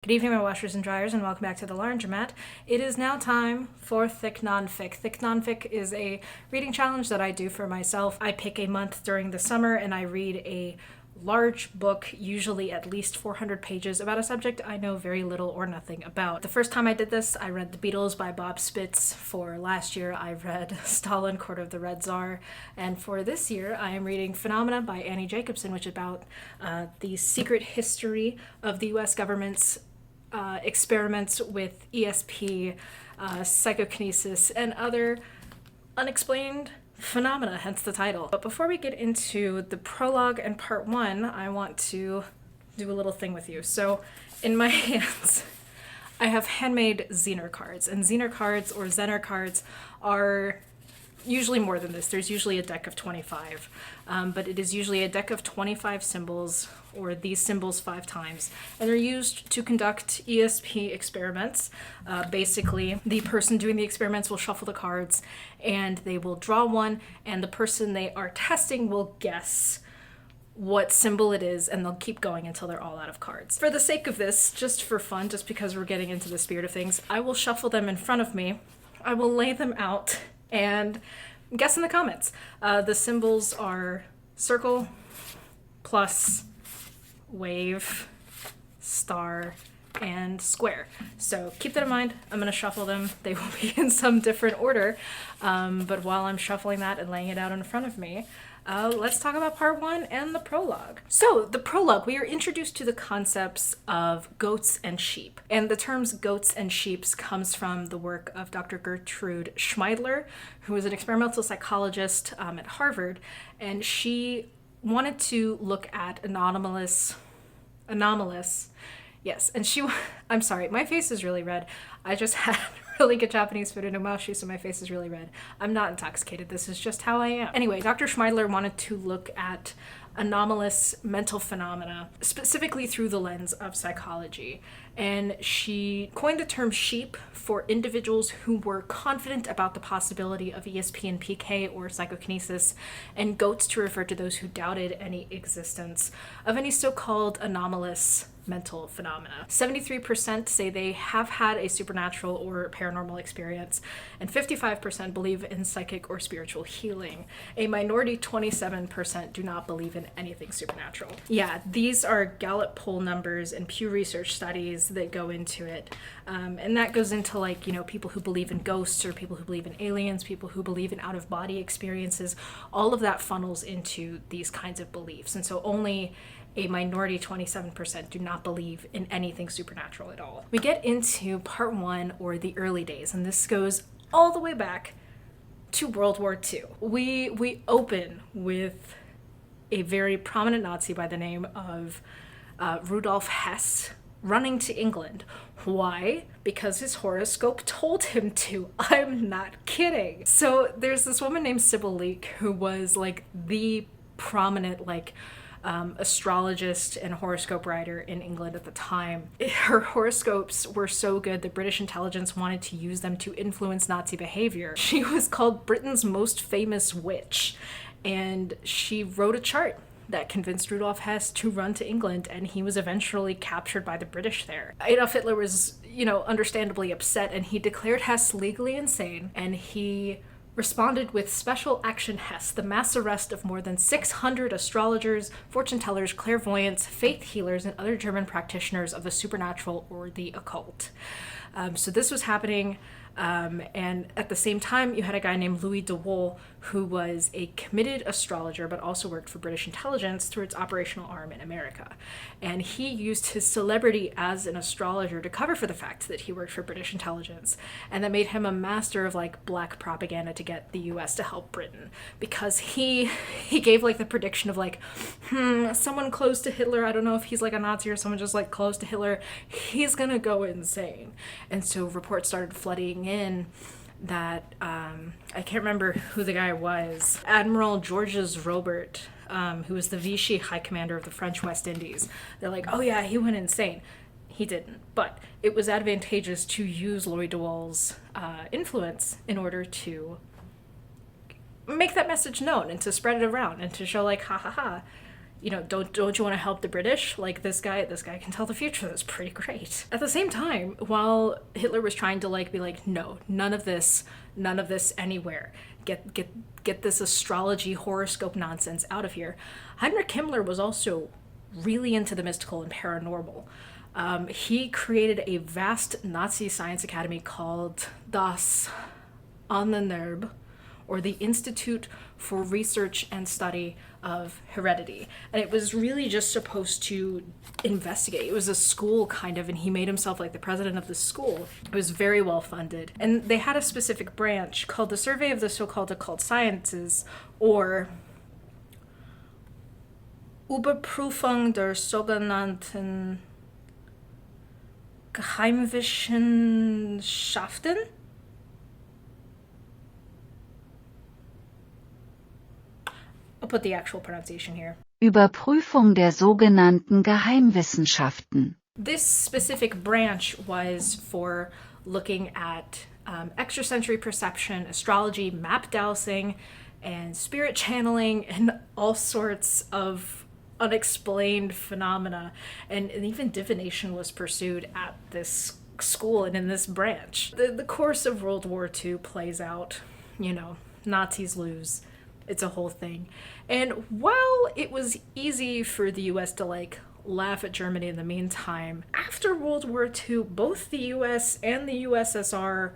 Good evening, my washers and dryers, and welcome back to the Laundromat. It is now time for Thicc Nonficc. Thicc Nonficc is a reading challenge that I do for myself. I pick a month during the summer and I read a large book, usually at least 400 pages, about a subject I know very little or nothing about. The first time I did this, I read The Beatles by Bob Spitz. For last year, I read Stalin, Court of the Red Tsar. And for this year, I am reading Phenomena by Annie Jacobsen, which is about the secret history of the US government's experiments with ESP, psychokinesis, and other unexplained phenomena, hence the title. But before we get into the prologue and part one, I want to do a little thing with you. So in my hands, I have handmade Zener cards, and Zener cards or Zener cards are usually more than this. There's usually a deck of 25, but it is usually a deck of 25 symbols, or these symbols 5 times, and they're used to conduct ESP experiments. Basically, the person doing the experiments will shuffle the cards, and they will draw one, and the person they are testing will guess what symbol it is, and they'll keep going until they're all out of cards. For the sake of this, just for fun, just because we're getting into the spirit of things, I will shuffle them in front of me. I will lay them out and guess in the comments. The symbols are circle, plus, wave, star, and square. So keep that in mind. I'm going to shuffle them. They will be in some different order. But while I'm shuffling that and laying it out in front of me, let's talk about part one and the prologue. So the prologue, we are introduced to the concepts of goats and sheep. And the terms goats and sheeps comes from the work of Dr. Gertrude Schmeidler, who was an experimental psychologist at Harvard. And she wanted to look at anomalous, yes. And I'm sorry, my face is really red. I just had really good Japanese food in umeshu, so my face is really red. I'm not intoxicated. This is just how I am. Anyway, Dr. Schmeidler wanted to look at anomalous mental phenomena, specifically through the lens of psychology. And she coined the term sheep for individuals who were confident about the possibility of ESP and PK or psychokinesis, and goats to refer to those who doubted any existence of any so-called anomalous mental phenomena. 73% say they have had a supernatural or paranormal experience, and 55% believe in psychic or spiritual healing. A minority 27% do not believe in anything supernatural. Yeah, these are Gallup poll numbers and Pew Research studies that go into it. And that goes into, like, you know, people who believe in ghosts, or people who believe in aliens, people who believe in out-of-body experiences. All of that funnels into these kinds of beliefs. And so only a minority 27% do not believe in anything supernatural at all. We get into part one, or the early days, and this goes all the way back to World War II. We open with a very prominent Nazi by the name of Rudolf Hess running to England. Why? Because his horoscope told him to. I'm not kidding. So there's this woman named Sybil Leek who was like the prominent astrologist and horoscope writer in England at the time. Her horoscopes were so good that British intelligence wanted to use them to influence Nazi behavior. She was called Britain's most famous witch, and she wrote a chart that convinced Rudolf Hess to run to England, and he was eventually captured by the British there. Adolf Hitler was, understandably upset, and he declared Hess legally insane, and he responded with Special Action Hess, the mass arrest of more than 600 astrologers, fortune tellers, clairvoyants, faith healers, and other German practitioners of the supernatural or the occult. So this was happening, and at the same time, you had a guy named Louis de Wohl, who was a committed astrologer, but also worked for British intelligence through its operational arm in America. And he used his celebrity as an astrologer to cover for the fact that he worked for British intelligence. And that made him a master of black propaganda to get the US to help Britain. Because he gave the prediction of someone close to Hitler, I don't know if he's a Nazi or someone just close to Hitler, he's gonna go insane. And so reports started flooding in that I can't remember who the guy was. Admiral Georges Robert, who was the Vichy High Commander of the French West Indies. They're like, oh yeah, he went insane. He didn't, but it was advantageous to use Louis de Wohl's influence in order to make that message known and to spread it around and to show ha ha ha, don't you want to help the British? Like, this guy can tell the future. That's pretty great. At the same time, while Hitler was trying to like be like, no, none of this anywhere. Get this astrology horoscope nonsense out of here. Heinrich Himmler was also really into the mystical and paranormal. He created a vast Nazi science academy called Das Ahnenerbe, or the Institute for Research and Study of Heredity. And it was really just supposed to investigate. It was a school kind of, and he made himself like the president of the school. It was very well funded. And they had a specific branch called the Survey of the So-Called Occult Sciences, or Überprüfung der sogenannten Geheimwissenschaften. I'll put the actual pronunciation here. Überprüfung der sogenannten Geheimwissenschaften. This specific branch was for looking at extrasensory perception, astrology, map dowsing, and spirit channeling, and all sorts of unexplained phenomena. And even divination was pursued at this school and in this branch. The course of World War II plays out. Nazis lose. It's a whole thing. And while it was easy for the US to laugh at Germany in the meantime, after World War II, both the US and the USSR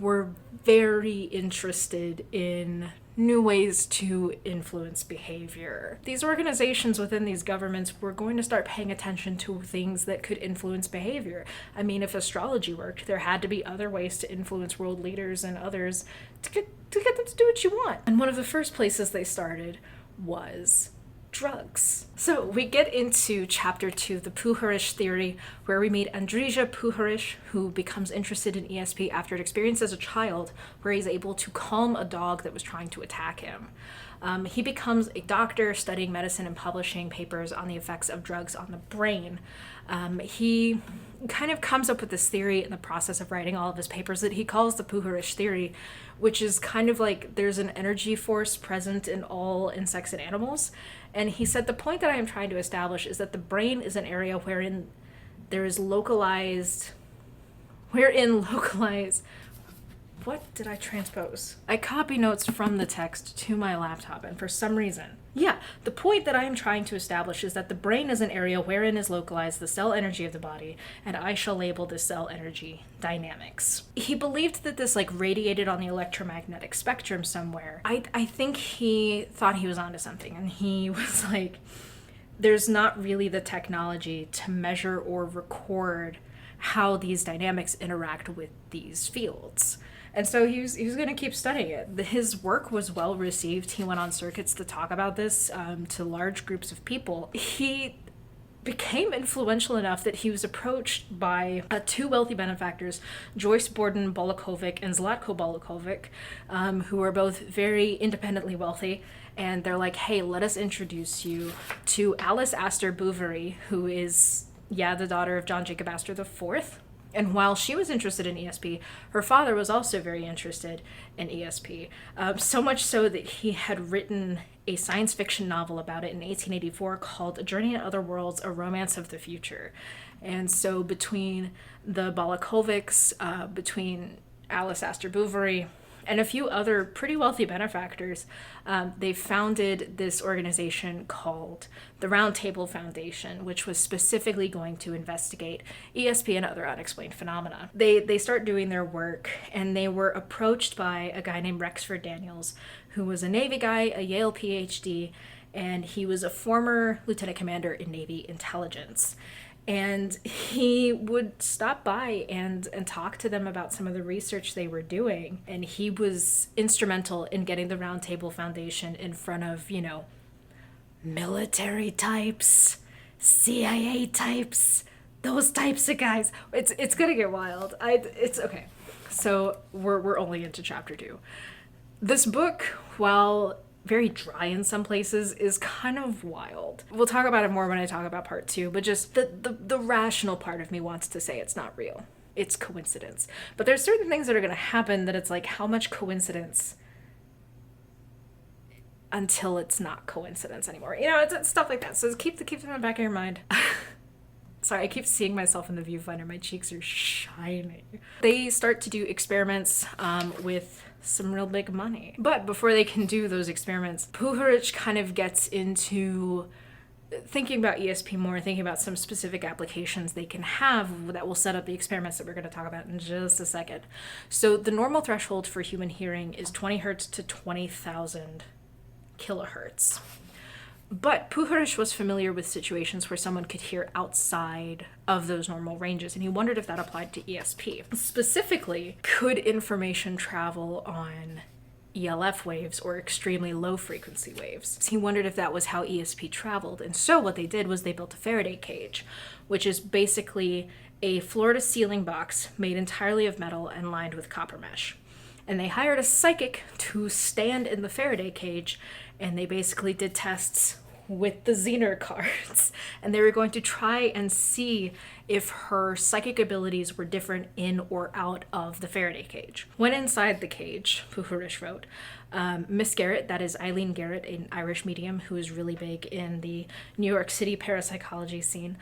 were very interested in new ways to influence behavior. These organizations within these governments were going to start paying attention to things that could influence behavior. I mean, if astrology worked, there had to be other ways to influence world leaders and others to get them to do what you want. And one of the first places they started was drugs. So we get into chapter 2, the Puharish Theory, where we meet Andrija Puharish, who becomes interested in ESP after an experience as a child where he's able to calm a dog that was trying to attack him. He becomes a doctor studying medicine and publishing papers on the effects of drugs on the brain. He kind of comes up with this theory in the process of writing all of his papers that he calls the Puharish Theory, which is kind of like there's an energy force present in all insects and animals. And he said, the point that I am trying to establish is that the brain is an area wherein localized, what did I transpose? I copy notes from the text to my laptop, and for some reason, the point that I am trying to establish is that the brain is an area wherein is localized the cell energy of the body, and I shall label this cell energy dynamics. He believed that this radiated on the electromagnetic spectrum somewhere. I think he thought he was onto something, and he was like, there's not really the technology to measure or record how these dynamics interact with these fields. And so he was going to keep studying it. His work was well received. He went on circuits to talk about this to large groups of people. He became influential enough that he was approached by two wealthy benefactors, Joyce Borden Bolakovic and Zlatko Bolakovic, who are both very independently wealthy. And they're like, hey, let us introduce you to Alice Astor Bouverie, who is, the daughter of John Jacob Astor IV. And while she was interested in ESP, her father was also very interested in ESP. So much so that he had written a science fiction novel about it in 1884 called A Journey in Other Worlds, A Romance of the Future. And so between the Bolakovics, between Alice Astor Bouverie, and a few other pretty wealthy benefactors, they founded this organization called the Round Table Foundation, which was specifically going to investigate ESP and other unexplained phenomena. They start doing their work, and they were approached by a guy named Rexford Daniels, who was a Navy guy, a Yale PhD, and he was a former lieutenant commander in Navy intelligence. And he would stop by and talk to them about some of the research they were doing. And he was instrumental in getting the Round Table Foundation in front of, military types, CIA types, those types of guys. It's gonna get wild. It's okay. So we're only into chapter 2. This book, while very dry in some places, is kind of wild. We'll talk about it more when I talk about part 2, but just the rational part of me wants to say it's not real. It's coincidence. But there's certain things that are going to happen that it's like, how much coincidence until it's not coincidence anymore. You know, it's stuff like that. So keep them in the back of your mind. Sorry, I keep seeing myself in the viewfinder. My cheeks are shining. They start to do experiments with some real big money. But before they can do those experiments, Puharish kind of gets into thinking about ESP more, thinking about some specific applications they can have that will set up the experiments that we're going to talk about in just a second. So the normal threshold for human hearing is 20 hertz to 20,000 kilohertz. But Puharish was familiar with situations where someone could hear outside of those normal ranges, and he wondered if that applied to ESP. Specifically, could information travel on ELF waves or extremely low frequency waves? He wondered if that was how ESP traveled, and so what they did was they built a Faraday cage, which is basically a floor-to-ceiling box made entirely of metal and lined with copper mesh. And they hired a psychic to stand in the Faraday cage, and they basically did tests with the Zener cards. And they were going to try and see if her psychic abilities were different in or out of the Faraday cage. When inside the cage, Puharish wrote, Miss Garrett, that is Eileen Garrett, an Irish medium who is really big in the New York City parapsychology scene.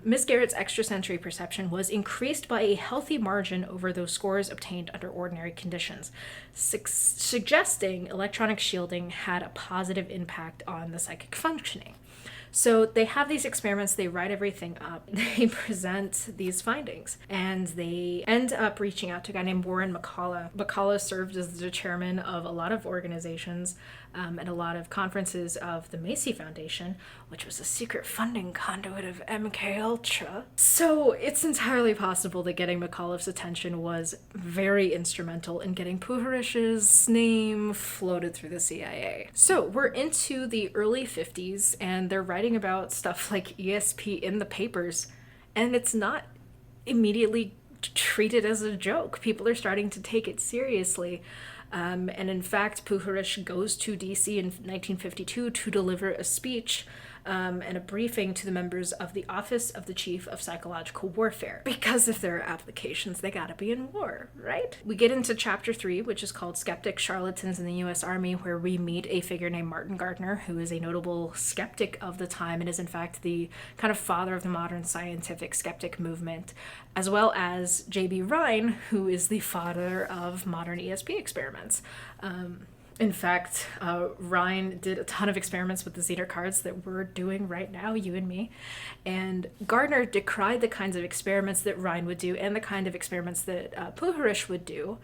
Miss Garrett's extrasensory perception was increased by a healthy margin over those scores obtained under ordinary conditions, suggesting electronic shielding had a positive impact on the psychic functioning. So they have these experiments, they write everything up, they present these findings, and they end up reaching out to a guy named Warren McCullough. McCullough served as the chairman of a lot of organizations and a lot of conferences of the Macy Foundation, which was a secret funding conduit of MK Ultra. So it's entirely possible that getting McCullough's attention was very instrumental in getting Puharish's name floated through the CIA. So we're into the early 50s, and they're writing about stuff like ESP in the papers, and it's not immediately treated as a joke. People are starting to take it seriously. And in fact, Puharish goes to DC in 1952 to deliver a speech and a briefing to the members of the Office of the Chief of Psychological Warfare. Because if there are applications, they gotta be in war, right? We get into chapter 3, which is called Skeptic Charlatans in the U.S. Army, where we meet a figure named Martin Gardner, who is a notable skeptic of the time and is in fact the kind of father of the modern scientific skeptic movement, as well as J.B. Rhine, who is the father of modern ESP experiments. In fact, Ryan did a ton of experiments with the Zener cards that we're doing right now, you and me. And Gardner decried the kinds of experiments that Ryan would do and the kind of experiments that Puharish would do,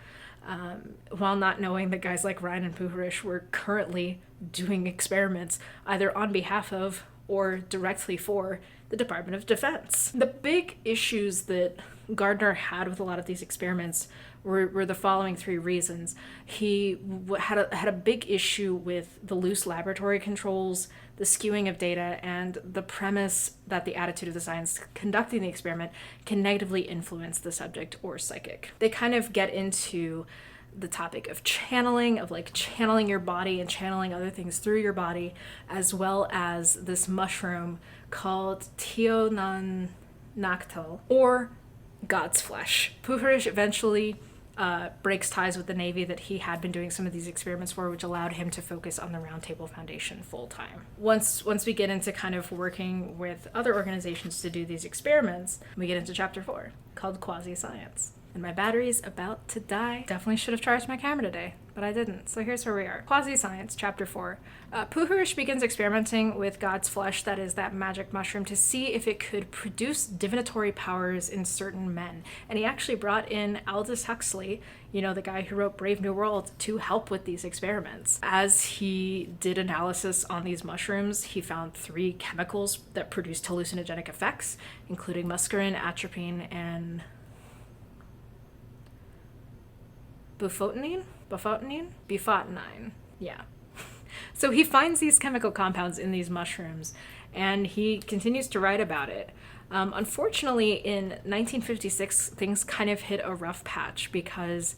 while not knowing that guys like Ryan and Puharish were currently doing experiments either on behalf of or directly for the Department of Defense. The big issues that Gardner had with a lot of these experiments were the following three reasons. He had a big issue with the loose laboratory controls, the skewing of data, and the premise that the attitude of the science conducting the experiment can negatively influence the subject or psychic. They kind of get into the topic of channeling, of like channeling your body and channeling other things through your body, as well as this mushroom called Thicc Nonficc, or God's flesh. Puharish eventually breaks ties with the Navy that he had been doing some of these experiments for, which allowed him to focus on the Round Table Foundation full-time. Once we get into kind of working with other organizations to do these experiments, we get into chapter 4, called QuasiScience. And my battery's about to die. Definitely should have charged my camera today, but I didn't. So here's where we are. QuasiScience, chapter 4. Puharish begins experimenting with God's flesh, that is that magic mushroom, to see if it could produce divinatory powers in certain men. And he actually brought in Aldous Huxley, you know, the guy who wrote Brave New World, to help with these experiments. As he did analysis on these mushrooms, he found 3 chemicals that produced hallucinogenic effects, including muscarine, atropine, and bufotenine? Yeah. So he finds these chemical compounds in these mushrooms, and he continues to write about it. Unfortunately, in 1956, things kind of hit a rough patch because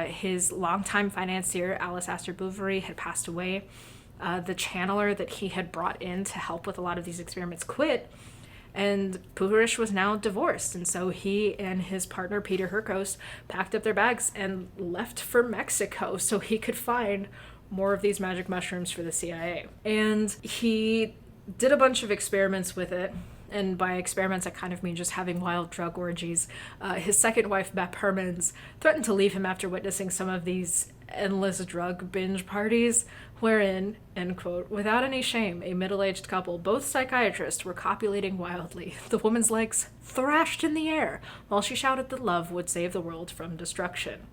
his longtime financier, Alice Astor Bouverie, had passed away. The channeler that he had brought in to help with a lot of these experiments quit, and Puharish was now divorced, and so he and his partner Peter Hurkos packed up their bags and left for Mexico so he could find more of these magic mushrooms for the CIA. And he did a bunch of experiments with it. And by experiments, I kind of mean just having wild drug orgies. His second wife, Beth Hermans, threatened to leave him after witnessing some of these endless drug binge parties, wherein, end quote, without any shame, a middle-aged couple, both psychiatrists, were copulating wildly. The woman's legs thrashed in the air, while she shouted that love would save the world from destruction.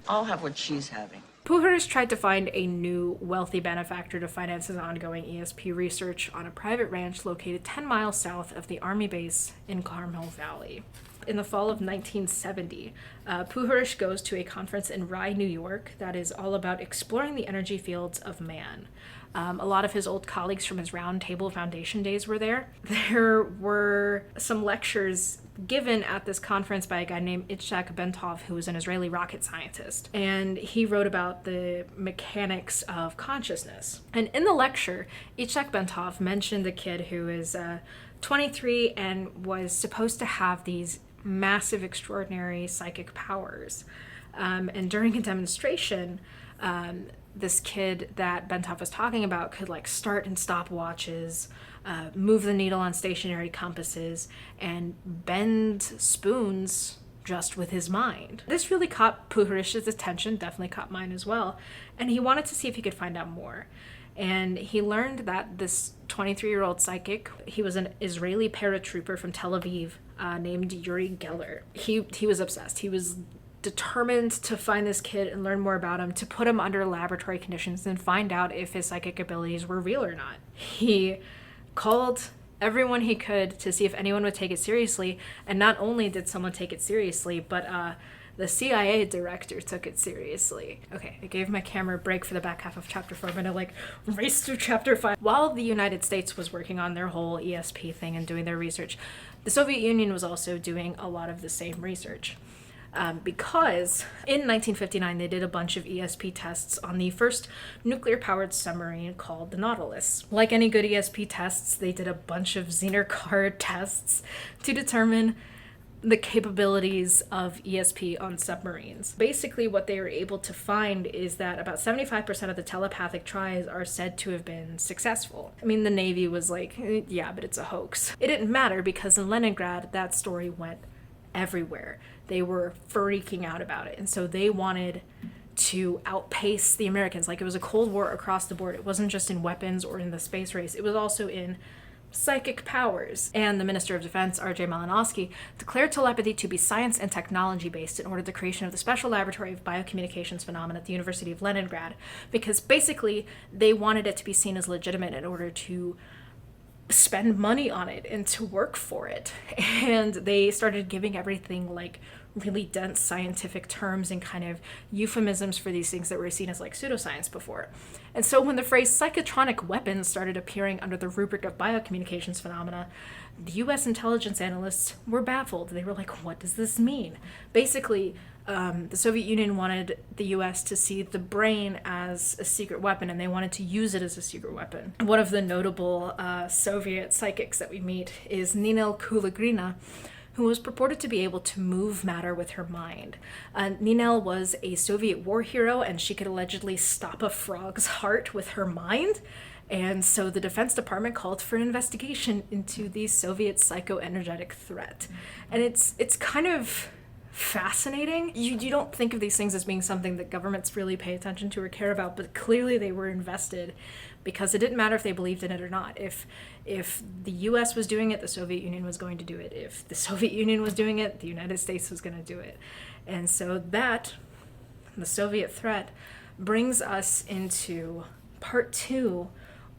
I'll have what she's having. Puharish tried to find a new wealthy benefactor to finance his ongoing ESP research on a private ranch located 10 miles south of the Army base in Carmel Valley. In the fall of 1970, Puharish goes to a conference in Rye, New York that is all about exploring the energy fields of man. A lot of his old colleagues from his Round Table Foundation days were there. There were some lectures given at this conference by a guy named Itzhak Bentov, who was an Israeli rocket scientist. And he wrote about the mechanics of consciousness. And in the lecture, Itzhak Bentov mentioned a kid who is 23 and was supposed to have these massive, extraordinary psychic powers. And during a demonstration, this kid that Bentov was talking about could like start and stop watches, move the needle on stationary compasses, and bend spoons just with his mind. This really caught Puharish's attention, definitely caught mine as well, and he wanted to see if he could find out more. And he learned that this 23-year-old psychic, he was an Israeli paratrooper from Tel Aviv named Yuri Geller. He was obsessed. He was determined to find this kid and learn more about him, to put him under laboratory conditions and find out if his psychic abilities were real or not. He called everyone he could to see if anyone would take it seriously, and not only did someone take it seriously, but the CIA director took it seriously. Okay, I gave my camera a break for the back half of chapter 4. I'm gonna race through chapter 5. While the United States was working on their whole ESP thing and doing their research, the Soviet Union was also doing a lot of the same research. Because in 1959 they did a bunch of ESP tests on the first nuclear-powered submarine called the Nautilus. Like any good ESP tests, they did a bunch of Zener card tests to determine the capabilities of ESP on submarines. Basically, what they were able to find is that about 75% of the telepathic tries are said to have been successful. I mean, the Navy was like, yeah, but it's a hoax. It didn't matter because in Leningrad, that story went everywhere. They were freaking out about it. And so they wanted to outpace the Americans. Like, it was a Cold War across the board. It wasn't just in weapons or in the space race. It was also in psychic powers. And the Minister of Defense, R.J. Malinowski, declared telepathy to be science and technology based and ordered the creation of the Special Laboratory of Biocommunications Phenomena at the University of Leningrad, because basically they wanted it to be seen as legitimate in order to spend money on it and to work for it. And they started giving everything like really dense scientific terms and kind of euphemisms for these things that were seen as like pseudoscience before. And so when the phrase psychotronic weapons started appearing under the rubric of biocommunications phenomena, the US intelligence analysts were baffled. They were like, what does this mean? Basically, the Soviet Union wanted the US to see the brain as a secret weapon, and they wanted to use it as a secret weapon. One of the notable Soviet psychics that we meet is Ninel Kulagrina, who was purported to be able to move matter with her mind. Ninel was a Soviet war hero, and she could allegedly stop a frog's heart with her mind. And so the Defense Department called for an investigation into the Soviet psychoenergetic threat. And it's kind of fascinating. You don't think of these things as being something that governments really pay attention to or care about, but clearly they were invested, because it didn't matter if they believed in it or not. If the US was doing it, the Soviet Union was going to do it. If the Soviet Union was doing it, the United States was going to do it. And so that, the Soviet threat, brings us into part 2,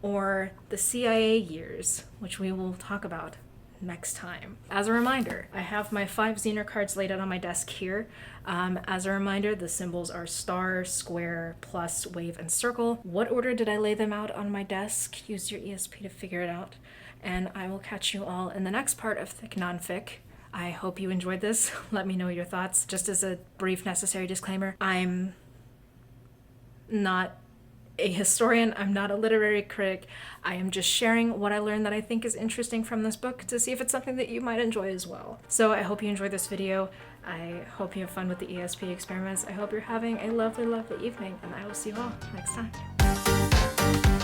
or the CIA years, which we will talk about next time. As a reminder, I have my 5 Zener cards laid out on my desk here. As a reminder, the symbols are star, square, plus, wave, and circle. What order did I lay them out on my desk? Use your ESP to figure it out. And I will catch you all in the next part of Thicc Nonficc. I hope you enjoyed this. Let me know your thoughts. Just as a brief necessary disclaimer, I'm not a historian, I'm not a literary critic. I am just sharing what I learned that I think is interesting from this book to see if it's something that you might enjoy as well. So I hope you enjoyed this video. I hope you have fun with the ESP experiments. I hope you're having a lovely, lovely evening, and I will see you all next time.